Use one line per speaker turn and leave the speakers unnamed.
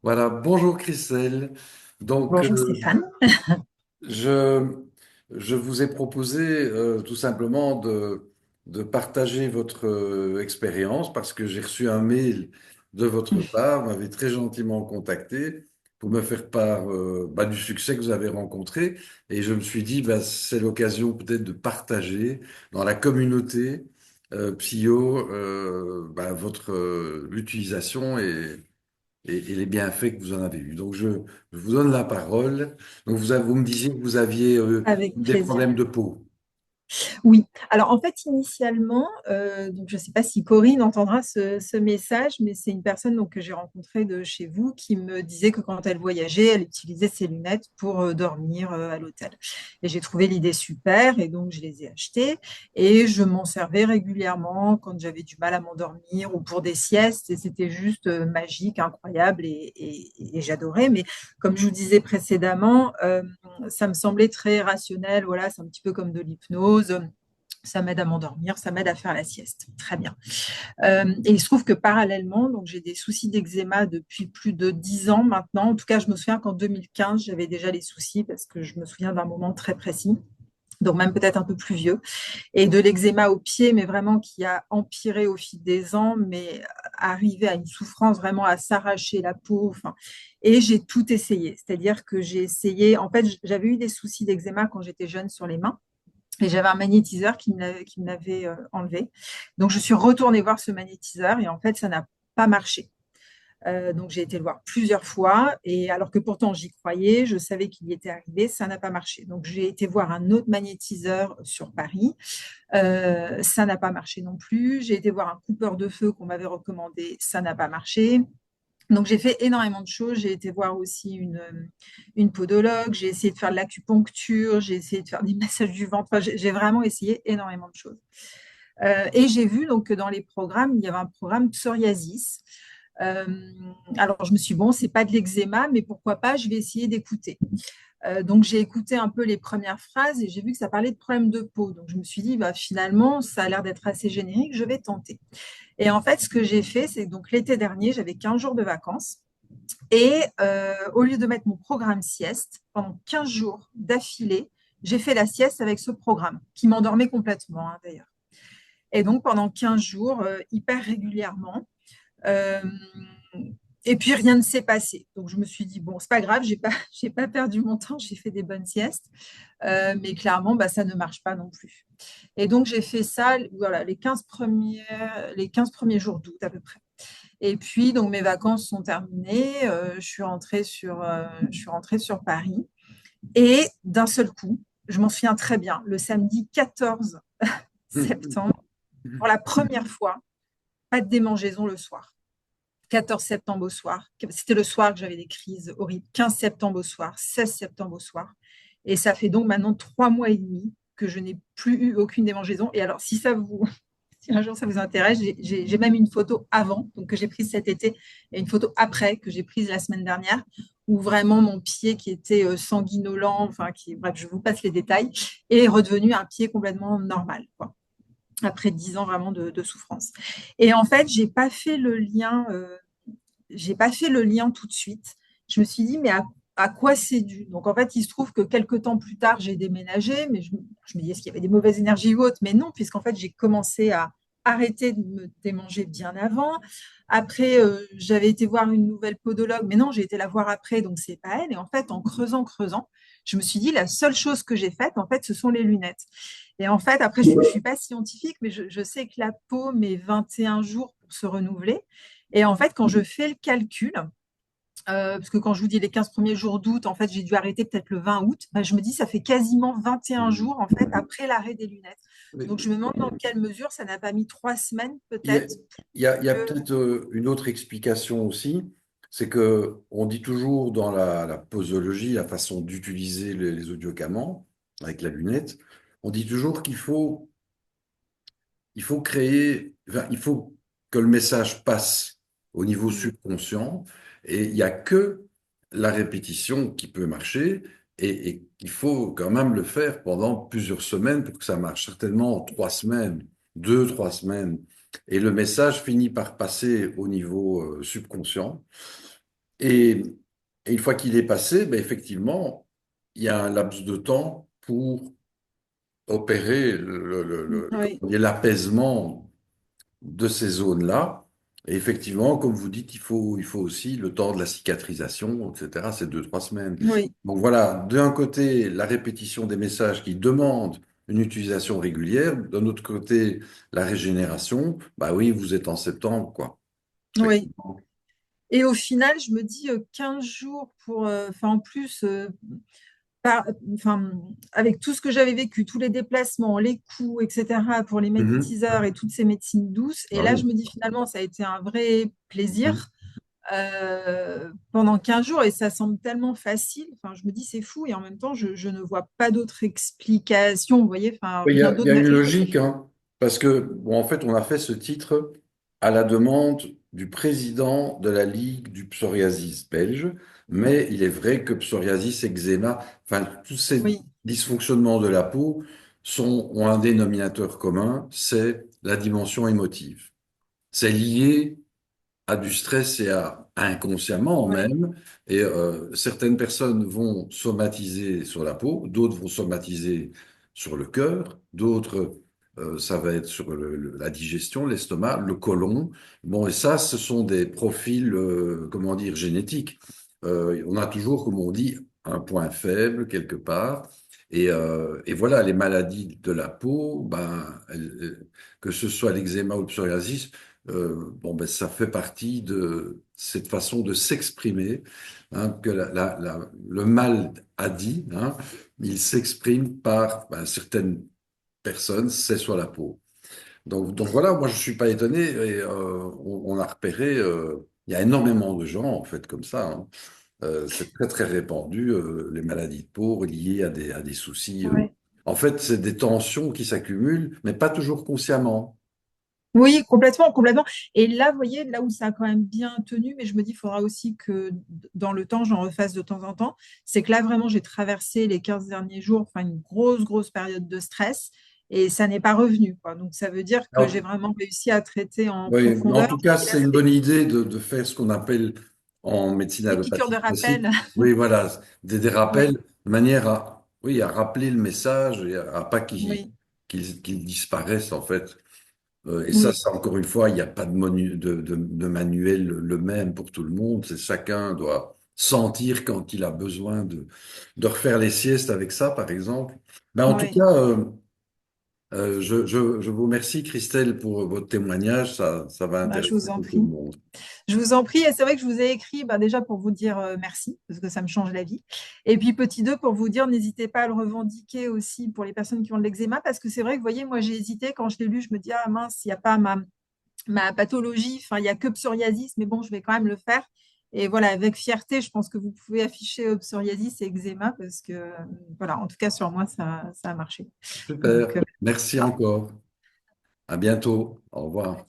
Voilà, bonjour Christelle. Donc,
Bonjour Stéphane.
je, je vous ai proposé tout simplement de partager votre expérience parce que j'ai reçu un mail de votre part, vous m'avez très gentiment contacté pour me faire part du succès que vous avez rencontré et je me suis dit, c'est l'occasion peut-être de partager dans la communauté Psyo votre l'utilisation et les bienfaits que vous en avez eus. Donc, je vous donne la parole. Donc, vous me disiez que vous aviez
Avec
des
plaisir.
problèmes de peau.
Oui, alors en fait initialement, donc je ne sais pas si Corinne entendra ce message, mais c'est une personne donc, que j'ai rencontrée de chez vous qui me disait que quand elle voyageait, elle utilisait ses lunettes pour dormir à l'hôtel. Et j'ai trouvé l'idée super et donc je les ai achetées et je m'en servais régulièrement quand j'avais du mal à m'endormir ou pour des siestes et c'était juste magique, incroyable et j'adorais. Mais comme je vous disais précédemment, ça me semblait très rationnel. Voilà, c'est un petit peu comme de l'hypnose. Ça m'aide à m'endormir, ça m'aide à faire la sieste. Très bien. Et il se trouve que parallèlement, donc j'ai des soucis d'eczéma depuis plus de 10 ans maintenant. En tout cas, je me souviens qu'en 2015, j'avais déjà les soucis parce que je me souviens d'un moment très précis. Donc même peut-être un peu plus vieux, et de l'eczéma au pied, mais vraiment qui a empiré au fil des ans, mais arrivé à une souffrance vraiment à s'arracher la peau. Enfin, et j'ai tout essayé, c'est-à-dire que j'ai essayé. En fait, j'avais eu des soucis d'eczéma quand j'étais jeune sur les mains. Et j'avais un magnétiseur qui me l'avait enlevé. Donc, je suis retournée voir ce magnétiseur et en fait, ça n'a pas marché. Donc j'ai été le voir plusieurs fois et alors que pourtant j'y croyais, je savais qu'il y était arrivé, ça n'a pas marché. Donc j'ai été voir un autre magnétiseur sur Paris, ça n'a pas marché non plus. J'ai été voir un coupeur de feu qu'on m'avait recommandé, ça n'a pas marché. Donc j'ai fait énormément de choses. J'ai été voir aussi une podologue, j'ai essayé de faire de l'acupuncture, j'ai essayé de faire des massages du ventre. Enfin, j'ai vraiment essayé énormément de choses. Et j'ai vu donc que dans les programmes, il y avait un programme psoriasis. Euh, alors je me suis dit, bon, c'est pas de l'eczéma, mais pourquoi pas, je vais essayer d'écouter. Donc j'ai écouté un peu les premières phrases et j'ai vu que ça parlait de problèmes de peau. Donc je me suis dit, bah, finalement, ça a l'air d'être assez générique, je vais tenter. Et en fait, ce que j'ai fait, c'est donc l'été dernier, j'avais 15 jours de vacances. Et au lieu de mettre mon programme sieste, pendant 15 jours d'affilée, j'ai fait la sieste avec ce programme, qui m'endormait complètement, hein, d'ailleurs. Et donc pendant 15 jours, hyper régulièrement. Euh, et puis rien ne s'est passé. Donc je me suis dit, bon, c'est pas grave, j'ai pas perdu mon temps, j'ai fait des bonnes siestes. Mais clairement, bah, ça ne marche pas non plus. Et donc j'ai fait ça voilà, les 15 premiers jours d'août à peu près. Et puis, donc, mes vacances sont terminées. Je suis rentrée sur Paris. Et d'un seul coup, je m'en souviens très bien, le samedi 14 septembre, pour la première fois, pas de démangeaison le soir. 14 septembre au soir. C'était le soir que j'avais des crises horribles. 15 septembre au soir, 16 septembre au soir. Et ça fait donc maintenant 3 mois et demi que je n'ai plus eu aucune démangeaison. Et alors, si un jour ça vous intéresse, j'ai même une photo avant, donc que j'ai prise cet été, et une photo après que j'ai prise la semaine dernière, où vraiment mon pied qui était sanguinolent, enfin, bref, je vous passe les détails, est redevenu un pied complètement normal, quoi, après 10 ans vraiment de souffrance. Et en fait, j'ai pas fait le lien tout de suite. Je me suis dit, mais à quoi c'est dû? Donc, en fait, il se trouve que quelques temps plus tard, j'ai déménagé, mais je me dis, est-ce qu'il y avait des mauvaises énergies ou autres? Mais non, puisqu'en fait, j'ai commencé à arrêter de me démanger bien avant. Après, j'avais été voir une nouvelle podologue, mais non, j'ai été la voir après, donc c'est pas elle. Et en fait, en creusant, je me suis dit, la seule chose que j'ai faite, en fait, ce sont les lunettes. Et en fait, après, je ne suis pas scientifique, mais je sais que la peau met 21 jours pour se renouveler. Et en fait, quand je fais le calcul, parce que quand je vous dis les 15 premiers jours d'août, en fait, j'ai dû arrêter peut-être le 20 août, bah, je me dis ça fait quasiment 21 jours en fait après l'arrêt des lunettes. Donc je me demande dans quelle mesure ça n'a pas mis 3 semaines
Il y a,
peut-être
il y a
que
peut-être une autre explication aussi, c'est que on dit toujours dans la posologie, la façon d'utiliser les audiocamants avec la lunette, on dit toujours il faut créer, enfin, il faut que le message passe au niveau
hmm,
subconscient et il n'y a que la répétition qui peut marcher et il faut quand même le faire pendant plusieurs semaines pour que ça marche. Certainement 3 semaines, 2, 3 semaines. Et le message finit par passer au niveau subconscient. Et, et une fois qu'il est passé, ben effectivement, il y a un laps de temps pour opérer
Oui,
comment dire, l'apaisement de ces zones-là. Et effectivement, comme vous dites, il faut aussi le temps de la cicatrisation, etc. C'est 2, 3 semaines.
oui,
Donc voilà, d'un côté, la répétition des messages qui demandent une utilisation régulière, d'un autre côté, la régénération. Bah oui, vous êtes en septembre, quoi.
oui.
Effectivement.
Et au final, je me dis 15 jours pour, enfin, en plus, enfin, avec tout ce que j'avais vécu, tous les déplacements, les coûts, etc., pour les
Mhm.
magnétiseurs et toutes ces médecines douces. Et
Bah
là,
oui.
je me dis finalement, ça a été un vrai
Mhm.
plaisir pendant 15 jours et ça semble tellement facile. Enfin, je me dis, c'est fou et en même temps, je ne vois pas d'autre explication. Vous voyez, enfin,
Oui,
rien
il y
d'autre
a
ne
une
fait.
logique, hein, parce que, bon, en fait, on a fait ce titre à la demande du président de la Ligue du psoriasis belge, mais il est vrai que psoriasis, eczéma, enfin, tous ces
Oui,
dysfonctionnements de la peau ont un dénominateur commun, c'est la dimension émotive. C'est lié à du stress et à inconsciemment
oui,
même. Et certaines personnes vont somatiser sur la peau, d'autres vont somatiser sur le cœur, d'autres, ça va être sur la digestion, l'estomac, le côlon. Bon, et ça, ce sont des profils, comment dire, génétiques. On a toujours, comme on dit, un point faible quelque part. Et voilà, les maladies de la peau, ben, que ce soit l'eczéma ou le psoriasis, bon, ben, ça fait partie de cette façon de s'exprimer, hein, que le mal a dit, hein, il s'exprime par ben, certaines personnes, c'est sur la peau. Donc voilà, moi je suis pas étonné et on a repéré, il y a énormément de gens en fait comme ça, hein. C'est très très répandu, les maladies de peau liées à des soucis.
oui.
En fait, c'est des tensions qui s'accumulent, mais pas toujours consciemment.
Oui, complètement, complètement. Et là, vous voyez, là où ça a quand même bien tenu, mais je me dis, il faudra aussi que dans le temps, j'en refasse de temps en temps, c'est que là, vraiment, j'ai traversé les 15 derniers jours, enfin, une grosse, grosse période de stress, et ça n'est pas revenu, quoi. Donc, ça veut dire que j'ai vraiment réussi à traiter en
Oui, mais en
profondeur
tout cas,
ce qui
c'est une
restait.
bonne idée de faire ce qu'on appelle en médecine
Des piqûres de
allopathique
rappel.
classique. Oui, voilà, des rappels
Oui,
de manière à, oui, à rappeler le message et à pas
oui,
qu'il disparaisse, en fait. Et ça,
oui,
c'est encore une fois, il n'y a pas de manuel le même pour tout le monde. C'est chacun doit sentir quand il a besoin de refaire les siestes avec ça, par exemple. Ben, en tout
oui.
cas, je vous remercie, Christelle, pour votre témoignage. Ça va
Bah, je
intéresser
vous en
beaucoup de
prie.
monde.
Je vous en prie, et c'est vrai que je vous ai écrit bah, déjà pour vous dire merci, parce que ça me change la vie. Et puis petit 2 pour vous dire, n'hésitez pas à le revendiquer aussi pour les personnes qui ont de l'eczéma, parce que c'est vrai que, vous voyez, moi j'ai hésité, quand je l'ai lu, je me dis, ah mince, il n'y a pas ma pathologie, enfin, il n'y a que psoriasis, mais bon, je vais quand même le faire. Et voilà, avec fierté, je pense que vous pouvez afficher psoriasis et eczéma, parce que, voilà, en tout cas, sur moi, ça a marché. Donc,
Super. Merci
voilà.
encore. À bientôt. Au revoir.